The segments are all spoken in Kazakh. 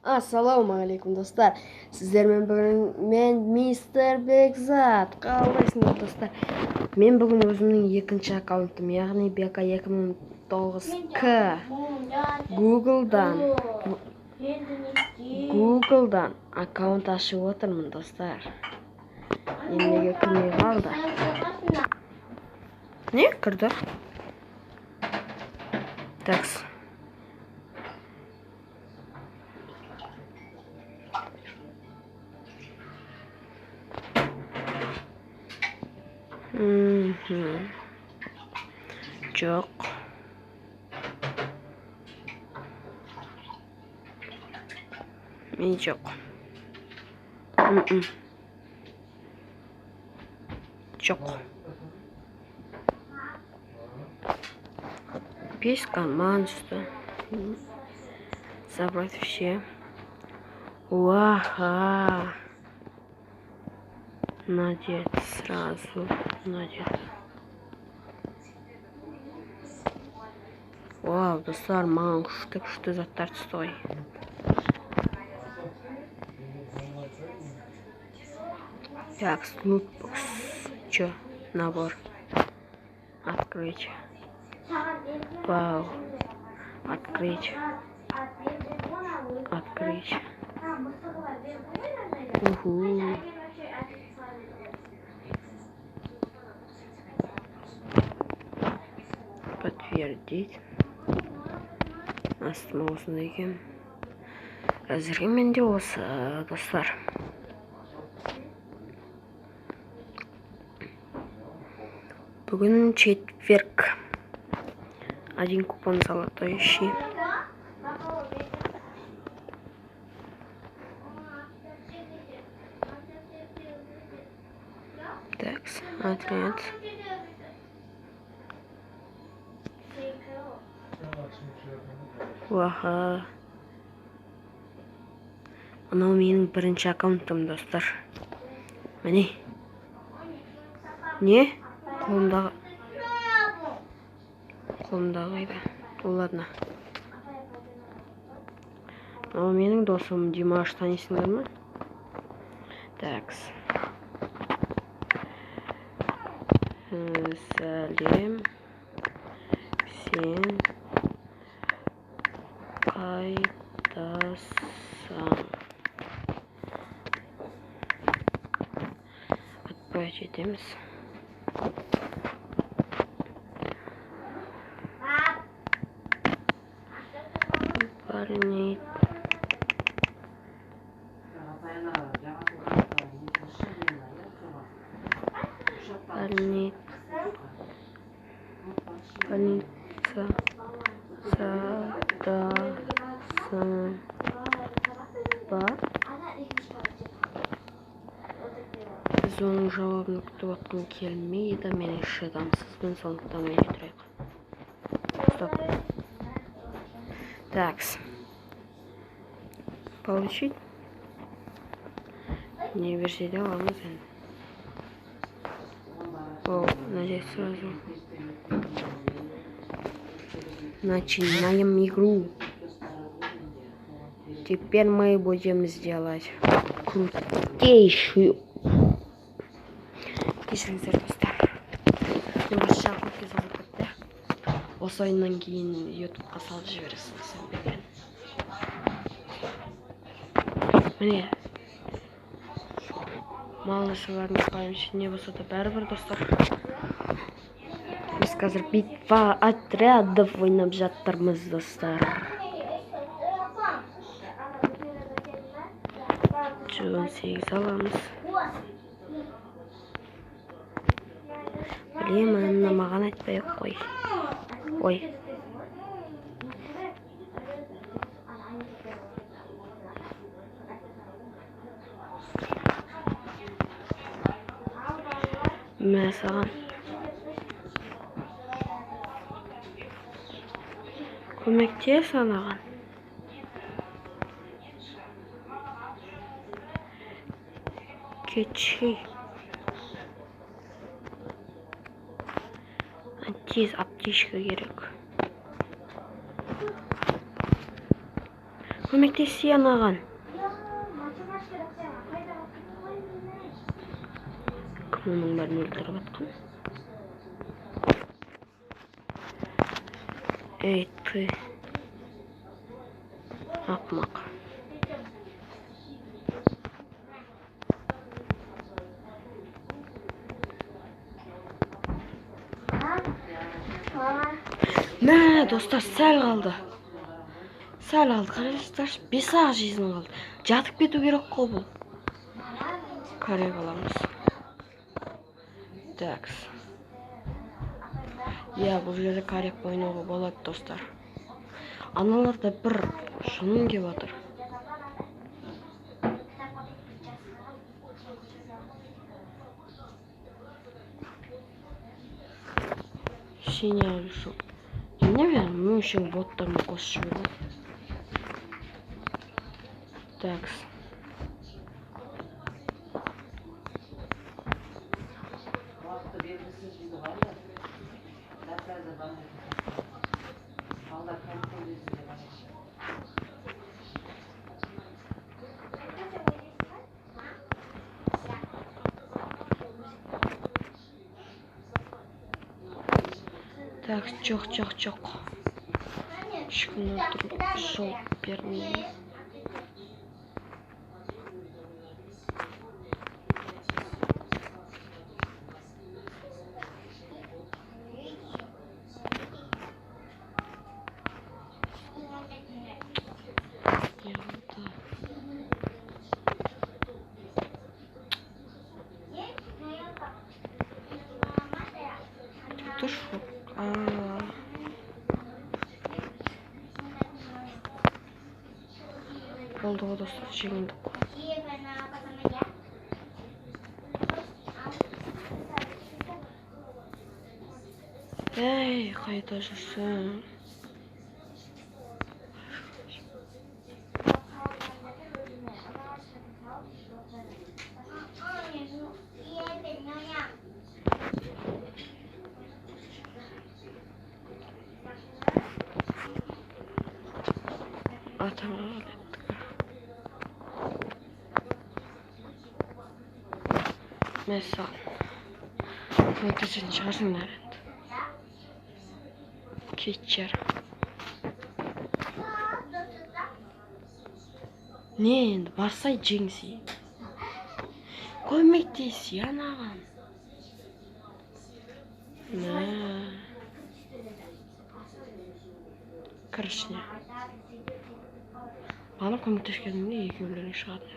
Ассалаумағалейкум достар. Сіздермен бүгін мен мистер Бекзат. Қалайсыңдар достар? Мен бүгін өзімнің екінші аккаунтым, яғни Бека 2009К Google'дан аккаунт ашып отырмын достар. Неге кірмей қалды? Не кірді? Такс. Жоқ. Мен жоқ. Жоқ. 5 команд, что? Собрать все. Уаха. Надеть сразу. Надеть. Вау, достар, маған күшті заттар стой. Так, лутбокс. Чё? Набор. Открыть. Вау. Открыть. Открыть. Уху. Подтвердить. Осмотрим. Әзірге менде осы, достар. Бүгін четверг. Один купон золотающий. Так, отряд. Уаха. Анау менің бірінші аккаунтым, достар. Міне. Не? Қолымдағы қайда? Ладно. Анау менің досым Димаш, танисыңдар ма? Такс. Сәлем. Сен қайдасың? Отправить етеміз. Больница. Садасың ба? Біз оның жауабын күтіп отқан келмейді. Мен шыдамсызбын, сондықтан өте тұрайық. Стоп. Такс. Получить? Не версия аламыз енді. О, надеюсь сразу. Начинаем игру. Теперь мы будем сделать крутейшую. Кешіріңіздер, достар. Мен басша көпке салып кетті. Осы ойыннан кейін ютубқа салып жібересің. Міне. Малышылардың пайымшы не болса да бәрібір, достар. Біз қазір битва отрядов ойнап жаттырмыз, достар. 18 аламыз. Білемін, маған айтпай қой. Ой. Мә саған. Көмекте санаған. Кетші. Тез аптечка керек. Көмектесші анаған. Кім оның бәрін өлтіріп атқан? Эй, ты. Ақымақ. Мә, достар, сәл қалды. Қараңыздаршы, 5-ақ жизнь қалды. Жатып кету керек қой бұл. Қарай қаламыз. Такс. Бұл жерде кареп ойнауға болады, достар. Аналарда бір шының кеп отыр. Синяя лишу. Не wiem, мы еще боттарны қосып жіберді. Такс. Так, жоқ. Ешкім отырып жол бермейді. Ты шо? Болды ғой достар, жеңілдік. Ей, қайда жүрсің? Атаңа Mesela Muhteşem çağırsınlar. Keçer. Ne endi barsay жеңси. Көмектесші анаған. Короче. Бана көмектескенімде екеулерің шығады.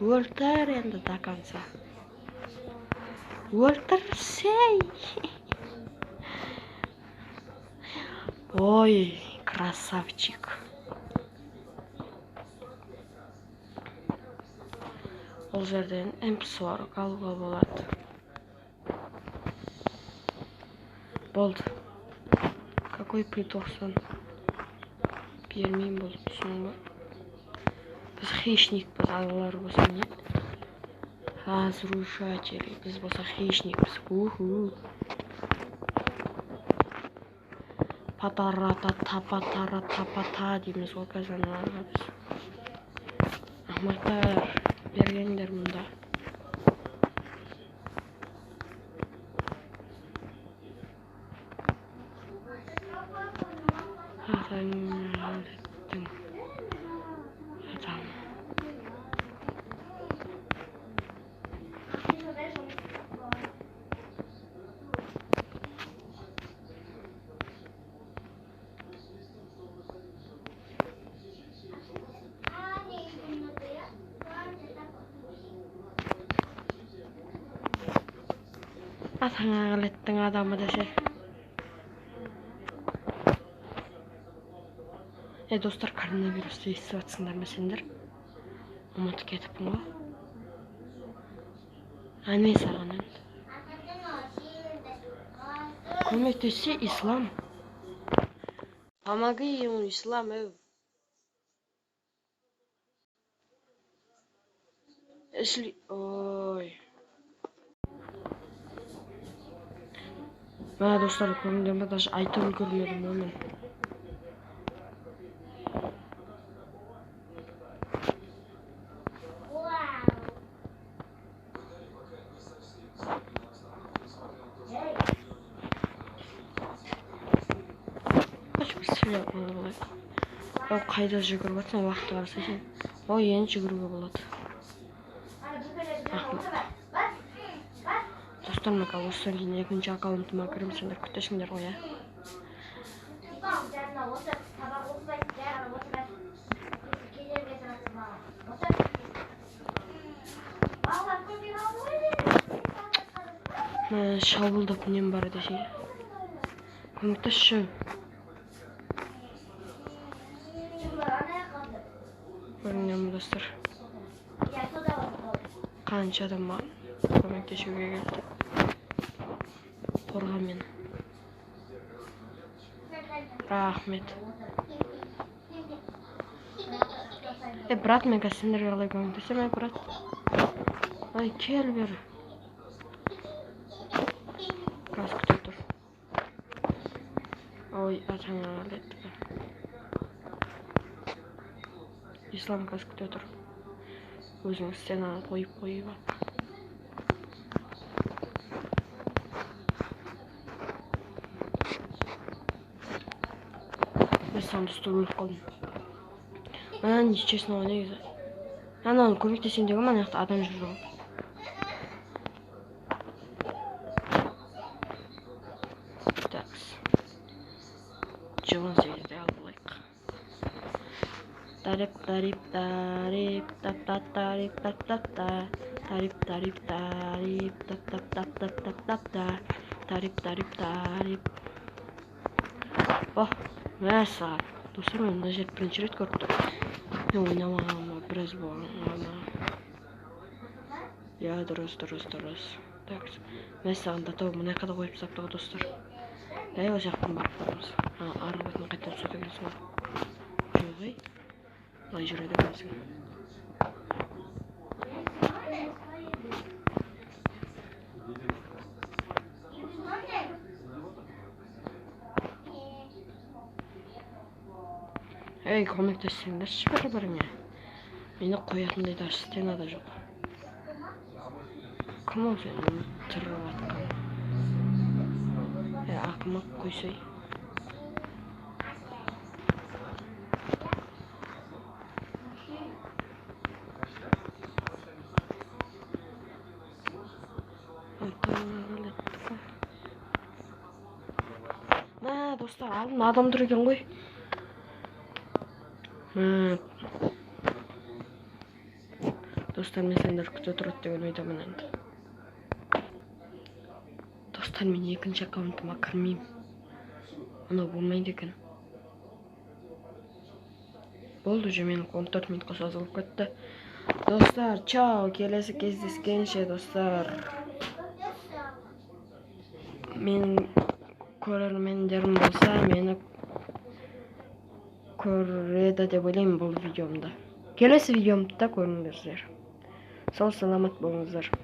Өлтір енді до конца. Өлтірсей. Ой, красавчик. Ол жерден MP40 алуға болады. Болды. Какой P90? Бермеймін болды, түсінің ба? Біз хищникпіз, ағалар болса не? Разрушатели. Біз болса хищникпіз. Патара-та-та-патара-та-пата дейміз ғой қазаналарға біз. Ақмақтар, бергендер мұнда. Атаңа қалеттің адамы десе. Достар, коронавирусты естіп атсыңдар ма сендер? Ұмытып кетіппін ғой. Не саған енді? Көмектесші ислам. Помоги ему, ислам. Ой. Мына достар, көрдіңдер ме, даже айтып үлгермедім оны. Ол қайда жүгіріп жатсың, уақыты барса сен. Ол енді жүгіруге болады. Достар, мен осыдан кейін екінші аккаунтыма кіріп, сендер күтесіңдер ғой, иә? Шабылдап нем бар десең. Көмектесші. Көрінген достар. Қанша адам маған көмектесуге келді. Қорға мені. Рахмет. Брат, мен қазір сендерге қалай көмектесем, брат? Ай, кел бері. Қазір күте тұр. Ой, атаңа алетті. Ислам қазір күте тұр. Өзіңіз стенаны қойып. Мен сандысты өліп қалдым. Мен честно негізі. Ананы көмектесем деген мына жақта адам жүр ғой. Такс. 18-де алайық. О, мәссаған. Достар, мен мына жерді бірінші рет көріп тұрмын. Мен ойнамағаныма біраз болған. Я, дұрыс. Так, мәссаған датау мына қада қойып саптығы достар. Дәй ол жақтан барып барамыз. Ары бетін қайта түседі екенсің. Жоғай. Былай жүреді екенсің. Ей, көмектессеңдерші бір-біріңе. Мені қоятындай даже стенада жоқ. Кім ол сен тұрып атқан? Ақымақ қойсай. Достар, алдын адам тұр екен ғой. Достар, мен сендер күте тұрады деген ойдамын енді. Достар, мен екінші аккаунтыма кірмеймін. Анау болмайды екен. Болды же, менің 14 минутқа созылып кетті. Достар, чао, келесі кездескенше, достар. Мен көрермендерім болса, мені көреді деп ойлаймын бұл видеомда. Келесі видеомда көріңіздер. Сау саламат болыңыздар.